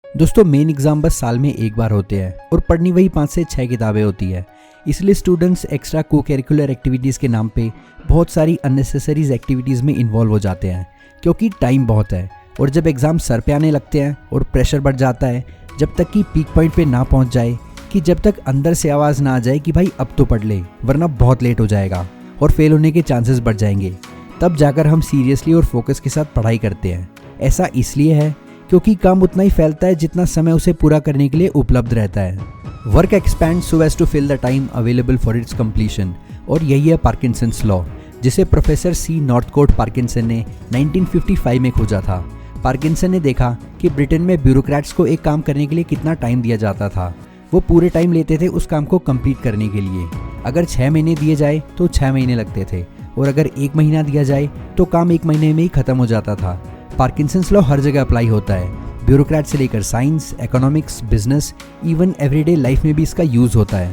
दोस्तों main exam बस साल में एक बार होते हैं और पढ़नी वही 5 से 6 किताबें होती है। इसलिए स्टूडेंट्स एक्स्ट्रा को करिकुलर एक्टिविटीज़ के नाम पे बहुत सारी अननेसेसरीज एक्टिविटीज़ में इन्वॉल्व हो जाते हैं क्योंकि टाइम बहुत है। और जब एग्ज़ाम सर पे आने लगते हैं और प्रेशर बढ़ जाता है, जब तक कि पीक पॉइंट पे ना पहुंच जाए, कि जब तक अंदर से आवाज़ ना आ जाए कि भाई अब तो पढ़ ले वरना बहुत लेट हो जाएगा और फेल होने के चांसेस बढ़ जाएंगे, तब जाकर हम सीरियसली और फोकस के साथ पढ़ाई करते हैं। ऐसा इसलिए है क्योंकि काम उतना ही फैलता है जितना समय उसे पूरा करने के लिए उपलब्ध रहता है। Work expand so as to fill the time available for its completion, और यही है पार्किंसंस लॉ, जिसे प्रोफेसर सी नॉर्थकोट पार्किंसन ने 1955 में खोजा था। पार्किंसन ने देखा कि ब्रिटेन में ब्यूरोक्रेट्स को एक काम करने के लिए कितना टाइम दिया जाता था। वो पूरे टाइम लेते थे उस काम को कंप्लीट करने के लिए। अगर 6 महीने दिए जाए तो 6 महीने लगते थे, और अगर 1 महीना दिया जाए तो काम 1 महीने में ही खत्म हो जाता था। पार्किंसंस लॉ हर जगह अप्लाई होता है, ब्यूरोक्रेट से लेकर science, economics, business, even everyday life में भी इसका यूज होता है।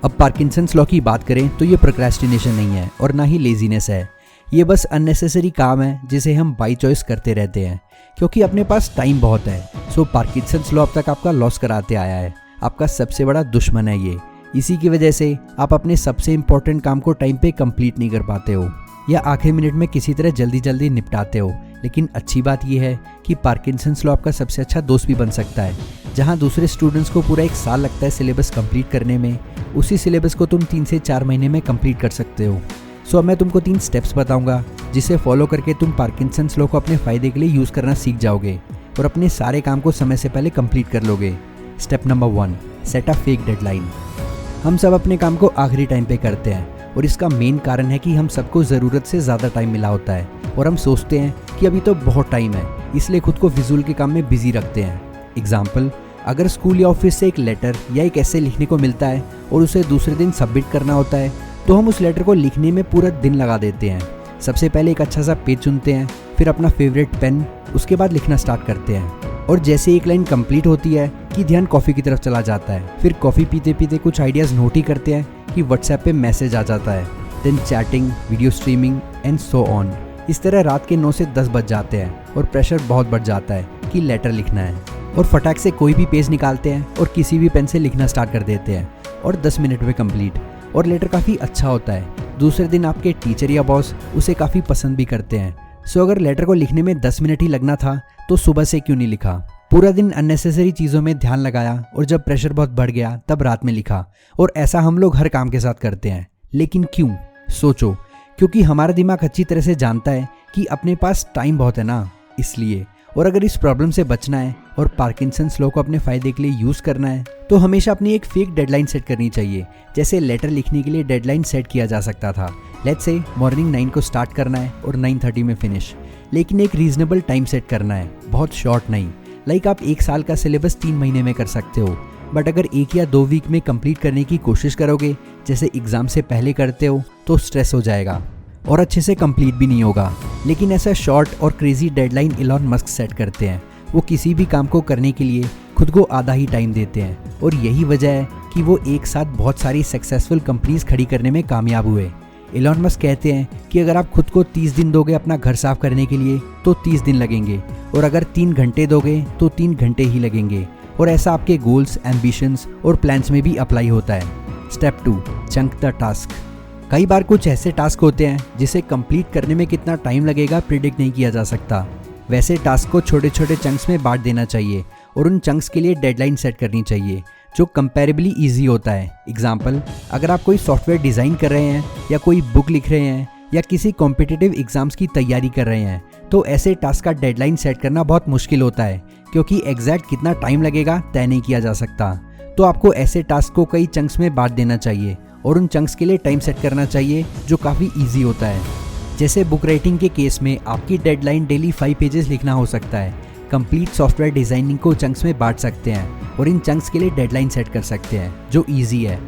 अब पार्किंसंस लॉ की बात करें तो ये प्रोक्रेस्टिनेशन नहीं है और ना ही लेजीनेस है। ये बस अननेसेसरी काम है जिसे हम बाई चॉइस करते रहते हैं क्योंकि अपने पास टाइम बहुत है। सो पार्किंसंस लॉ अब तक आपका लॉस कराते आया है, आपका सबसे बड़ा दुश्मन है ये। इसी की वजह से आप अपने सबसे इंपॉर्टेंट काम को टाइम पे कंप्लीट नहीं कर पाते हो या आखिरी मिनट में किसी तरह जल्दी जल्दी निपटाते हो। लेकिन अच्छी बात यह है कि पार्किंसंस लॉ आपका सबसे अच्छा दोस्त भी बन सकता है। जहां दूसरे स्टूडेंट्स को पूरा 1 साल लगता है सिलेबस कंप्लीट करने में, उसी सिलेबस को तुम 3 से 4 महीने में कंप्लीट कर सकते हो। सो अब मैं तुमको 3 स्टेप्स बताऊंगा जिसे फॉलो करके तुम पार्किंसंस लॉ को अपने फ़ायदे के लिए यूज़ करना सीख जाओगे और अपने सारे काम को समय से पहले कंप्लीट कर लोगे। Step number 1, set a fake deadline. हम सब अपने काम को आखिरी टाइम पे करते हैं और इसका मेन कारण है कि हम सबको ज़रूरत से ज़्यादा टाइम मिला होता है और हम सोचते हैं कि अभी तो बहुत टाइम है, इसलिए खुद को फिजूल के काम में बिजी रखते हैं। एग्जाम्पल, अगर स्कूल या ऑफिस से एक लेटर या एक ऐसे लिखने को मिलता है और उसे दूसरे दिन सबमिट करना होता है, तो हम उस लेटर को लिखने में पूरा दिन लगा देते हैं। सबसे पहले एक अच्छा सा पेज चुनते हैं, फिर अपना फेवरेट पेन, उसके बाद लिखना स्टार्ट करते हैं। और जैसे एक लाइन कंप्लीट होती है कि ध्यान कॉफ़ी की तरफ चला जाता है। फिर कॉफ़ी पीते पीते कुछ आइडियाज़ नोट ही करते हैं कि व्हाट्सएप पे मैसेज आ जाता है। Then chatting, video streaming and so on. इस तरह रात के 9 से 10 बज जाते हैं और प्रेशर बहुत बढ़ जाता है कि लेटर लिखना है, और फटाक से कोई भी पेज निकालते हैं और किसी भी पेन से लिखना स्टार्ट कर देते हैं और 10 मिनट में कंप्लीट। और लेटर काफ़ी अच्छा होता है। दूसरे दिन आपके टीचर या बॉस उसे काफ़ी पसंद भी करते हैं। सो अगर लेटर को लिखने में 10 मिनट ही लगना था तो सुबह से क्यों नहीं लिखा? पूरा दिन अननेसेसरी चीज़ों में ध्यान लगाया और जब प्रेशर बहुत बढ़ गया तब रात में लिखा। और ऐसा हम लोग हर काम के साथ करते हैं। लेकिन क्यों? सोचो, क्योंकि हमारा दिमाग अच्छी तरह से जानता है कि अपने पास टाइम बहुत है ना, इसलिए। और अगर इस प्रॉब्लम से बचना है और पार्किंसंस लॉ को अपने फ़ायदे के लिए यूज़ करना है तो हमेशा अपनी एक फेक डेडलाइन सेट करनी चाहिए। जैसे लेटर लिखने के लिए डेडलाइन सेट किया जा सकता था, लेट्स से मॉर्निंग 9 को स्टार्ट करना है और 9:30 में फिनिश। लेकिन एक रीजनेबल टाइम सेट करना है, बहुत शॉर्ट नहीं। लाइक आप 1 साल का सिलेबस 3 महीने में कर सकते हो, बट अगर 1 या 2 वीक में कंप्लीट करने की कोशिश करोगे जैसे एग्ज़ाम से पहले करते हो तो स्ट्रेस हो जाएगा और अच्छे से कंप्लीट भी नहीं होगा। लेकिन ऐसा शॉर्ट और crazy deadline Elon Musk set करते हैं। वो किसी भी काम को करने के लिए खुद को आधा ही टाइम देते हैं और यही वजह है कि वो एक साथ बहुत सारी सक्सेसफुल कंपनीज खड़ी करने में कामयाब हुए। इलॉन मस्क कहते हैं कि अगर आप खुद को 30 दिन दोगे अपना घर साफ करने के लिए तो 30 दिन लगेंगे, और अगर 3 घंटे दोगे तो 3 घंटे ही लगेंगे। और ऐसा आपके गोल्स, एम्बिशंस और प्लान्स में भी अप्लाई होता है। Step 2, chunk the task. कई बार कुछ ऐसे टास्क होते हैं जिसे कंप्लीट करने में कितना टाइम लगेगा प्रिडिक्ट नहीं किया जा सकता। वैसे टास्क को छोटे छोटे चंक्स में बांट देना चाहिए और उन चंक्स के लिए डेडलाइन सेट करनी चाहिए जो कंपैरेबली ईजी होता है। एग्जाम्पल, अगर आप कोई सॉफ्टवेयर डिज़ाइन कर रहे हैं या कोई बुक लिख रहे हैं या किसी कॉम्पिटिटिव एग्जाम्स की तैयारी कर रहे हैं तो ऐसे टास्क का डेडलाइन सेट करना बहुत मुश्किल होता है क्योंकि एग्जैक्ट कितना टाइम लगेगा तय नहीं किया जा सकता। तो आपको ऐसे टास्क को कई चंक्स में बांट देना चाहिए और उन चंक्स के लिए टाइम सेट करना चाहिए जो काफ़ी ईजी होता है। जैसे बुक राइटिंग के केस में आपकी डेडलाइन डेली 5 पेजेस लिखना हो सकता है। कंप्लीट सॉफ्टवेयर डिज़ाइनिंग को चंक्स में बांट सकते हैं और इन चंक्स के लिए डेडलाइन सेट कर सकते हैं जो ईजी है।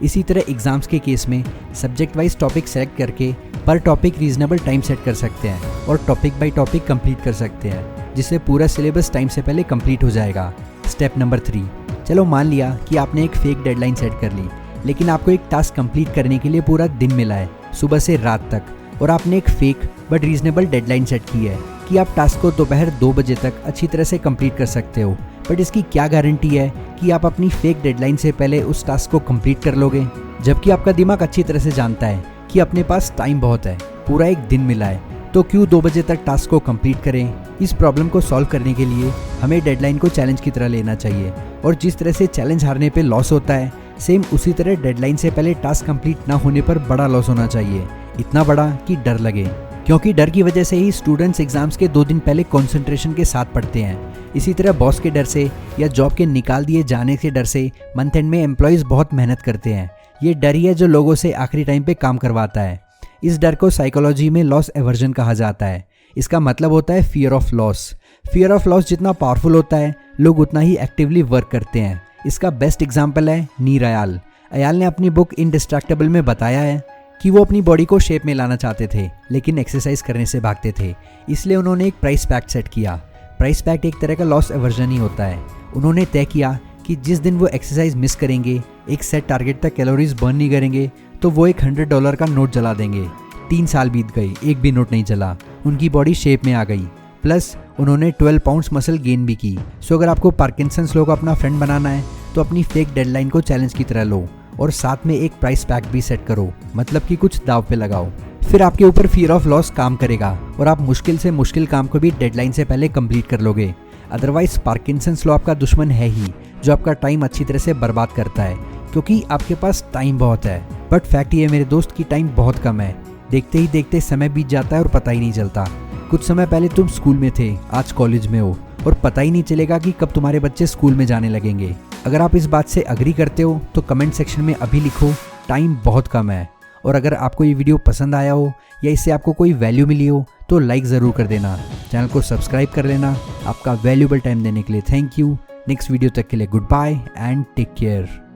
इसी तरह एग्जाम्स के केस में सब्जेक्ट वाइज टॉपिक सेलेक्ट करके पर टॉपिक रीजनेबल टाइम सेट कर सकते हैं और टॉपिक बाय टॉपिक कंप्लीट कर सकते हैं, जिससे पूरा सिलेबस टाइम से पहले कंप्लीट हो जाएगा। स्टेप नंबर 3, चलो मान लिया कि आपने एक फेक डेडलाइन सेट कर ली, लेकिन आपको एक टास्क कंप्लीट करने के लिए पूरा दिन मिला है, सुबह से रात तक, और आपने एक fake but reasonable deadline set की है कि आप टास्क को दोपहर 2 बजे तक अच्छी तरह से कंप्लीट कर सकते हो। बट इसकी क्या गारंटी है कि आप अपनी फेक डेडलाइन से पहले उस टास्क को कंप्लीट कर लोगे, जबकि आपका दिमाग अच्छी तरह से जानता है कि अपने पास टाइम बहुत है, पूरा एक दिन मिला है, तो क्यों 2 बजे तक टास्क को कंप्लीट करें। इस प्रॉब्लम को सॉल्व करने के लिए हमें डेडलाइन को चैलेंज की तरह लेना चाहिए, और जिस तरह से चैलेंज हारने पे लॉस होता है, सेम उसी तरह डेडलाइन से पहले टास्क कंप्लीट ना होने पर बड़ा लॉस होना चाहिए, इतना बड़ा कि डर लगे, क्योंकि डर की वजह से ही स्टूडेंट्स एग्जाम्स के 2 दिन पहले कंसंट्रेशन के साथ पढ़ते हैं। इसी तरह बॉस के डर से या जॉब के निकाल दिए जाने के डर से मंथ एंड में एम्प्लॉयज़ बहुत मेहनत करते हैं। ये डर ही है जो लोगों से आखिरी टाइम पे काम करवाता है। इस डर को साइकोलॉजी में लॉस एवर्जन कहा जाता है। इसका मतलब होता है fear of loss. Fear of loss जितना पावरफुल होता है, लोग उतना ही एक्टिवली वर्क करते हैं। इसका बेस्ट एग्जाम्पल है नीर अयाल। अयाल ने अपनी बुक इंडिस्ट्रैक्टेबल में बताया है कि वो अपनी बॉडी को शेप में लाना चाहते थे, लेकिन एक्सरसाइज करने से भागते थे, इसलिए उन्होंने एक प्राइस पैक्ट सेट किया। प्राइस पैक्ट एक तरह का लॉस एवर्जन ही होता है। उन्होंने तय किया कि जिस दिन वो एक्सरसाइज मिस करेंगे, एक सेट टारगेट तक कैलोरीज बर्न नहीं करेंगे, तो वो एक $100 का नोट जला देंगे। 3 साल बीत गए, एक भी नोट नहीं जला, उनकी बॉडी शेप में आ गई, प्लस उन्होंने 12 पाउंड्स मसल गेन भी की। सो अगर आपको पार्किंसंस लॉ को अपना फ्रेंड बनाना है, तो अपनी फेक डेडलाइन को चैलेंज की तरह लो और साथ में एक प्राइस पैक भी सेट करो, मतलब कि कुछ दाव पे लगाओ। फिर आपके ऊपर फियर ऑफ लॉस काम करेगा और आप मुश्किल से मुश्किल काम को भी डेडलाइन से पहले कंप्लीट कर लोगे। अदरवाइज पार्किंसंस लॉ आपका दुश्मन है ही, जो आपका टाइम अच्छी तरह से बर्बाद करता है, क्योंकि आपके पास टाइम बहुत है, बट फैक्ट ये है मेरे दोस्त की टाइम बहुत कम है। देखते ही देखते समय बीत जाता है और पता ही नहीं चलता। कुछ समय पहले तुम स्कूल में थे, आज कॉलेज में हो, और पता ही नहीं चलेगा कि कब तुम्हारे बच्चे स्कूल में जाने लगेंगे। अगर आप इस बात से अग्री करते हो तो कमेंट सेक्शन में अभी लिखो टाइम बहुत कम है। और अगर आपको ये वीडियो पसंद आया हो या इससे आपको कोई वैल्यू मिली हो तो लाइक ज़रूर कर देना, चैनल को सब्सक्राइब कर लेना। आपका वैल्यूबल टाइम देने के लिए थैंक यू। नेक्स्ट वीडियो तक के लिए good bye and take care.